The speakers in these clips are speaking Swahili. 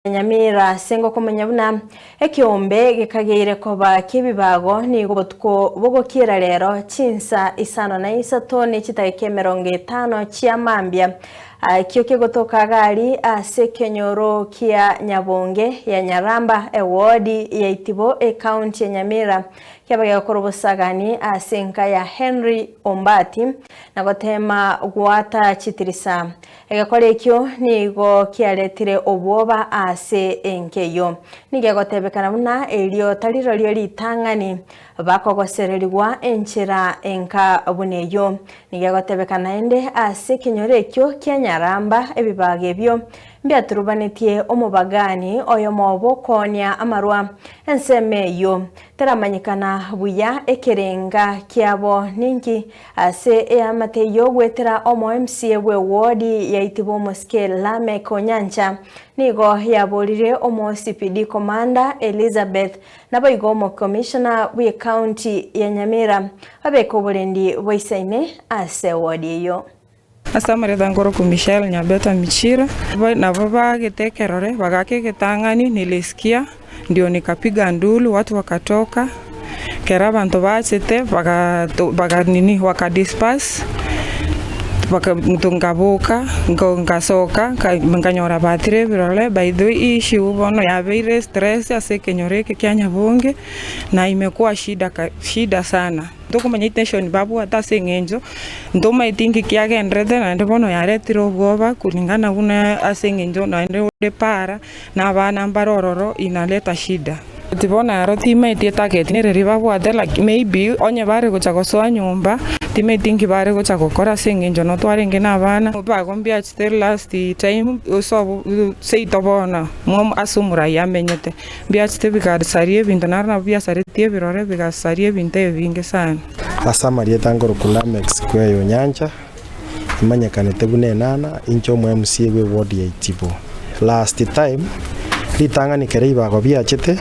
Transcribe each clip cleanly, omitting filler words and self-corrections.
Nyamira sengo kumenya buna ekiombe gikageire koba kibibago ni gobotko bogokira rero chinsa isano na isato ni chitake 50 chia mambia kyo kigotoka gari ase kenyoro kia Nyabonge ya Nyaramba ewodi ya Itibo county ya Nyamira kiabage korobosagani ase nka ya Henry Ombati na gotema gwata chitirisa egakore kyo nigo kiaretire obwoba ase enkeyo nige gotebekana buna elio taliro lyo litangani bakogosererwa enchera enka buneyo nige gotebekana ende ase kenyore kyo kia Nyaramba ebibage byo mbiaturubanetie omubagani oyo mobokonya amarwa ensemeyo teramanyikana buya ekerenga kiabo ninki ase eamateyo gwetera omo MCA we wodi ya Itibo Moskel Lame Konyancha nigo yaborire omo CPD Commander Elizabeth naboigo omo Commissioner we county ya Nyamira abeko borendi boisaine ase wodi yo. Asamare dangoro ku Michelle Nyabeta Michira na baba getekerore bagake getangani nilisikia ndio nikapiga ndulu watu wakatoka kera bantu bachete baga nini wakadisperse bakamtungabuka ngasoka nganyora batire birole by the way issue bono yabeire stress ase kenyoreke kya Nyabonge na imekuwa shida sana dokumenya intention babu atase ngenjo ndoma itingi kiagendrede na ndebono yaretiro ubwoba kulingana una ase ngenjo na ndode para na bana mbarororo inaleta shida tibona aro teammate target ne riba bwate like maybe onye bare gochagosoa nyumba teammate ingi bare gochagokora sengenjo no twarenge na bana bagombia chite last time so sei tobona mom asumura yamenyete bia chite bigasarie bintu narna bia saretie birore bigasarie binte binge sana Asamarie tangoro kulamex kweyo nyanja imanyakanete bunenana incho mu MCA we ward ya Itibo last time litangani kereiba go bia chite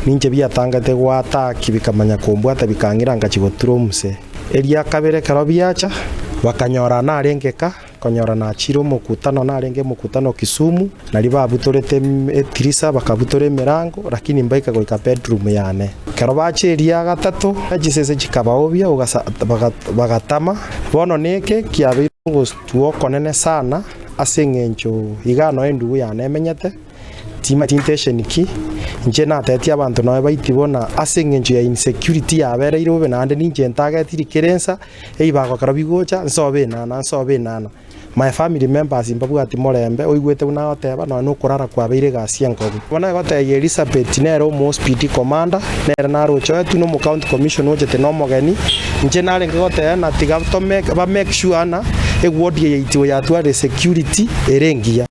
ninje byatangate gwata kibikamanya kombwata bikangiranga chigoturomse eria kabere karobiacha bakanyora na arengeka konyora na chiro mukutano na arenge mukutano Kisumu na liba butorete etirisa bakabutore mirango lakini mbaika goika bedroom yane karobache eria gatatu ajisese chikabaobia bagatama bono neke kiabe gostuo konene sana asengencho igano endu yane menyete tima tintation ki nje na tete abantu nawe baitibona asengenjo ya insecurity yabere irobe na ande ninje ntageti kerensa eibago karabigocha nsobe nana my family members imbabu ati morembe oigwete una oteba no kurara kwa beire gasia ngobu bona gote Elizabeth nero mo speed commander nero na rocho tu no county commission ojete no mogeni nje nare ngote na tiga to make sure na e ward ya Itibo ya security erengia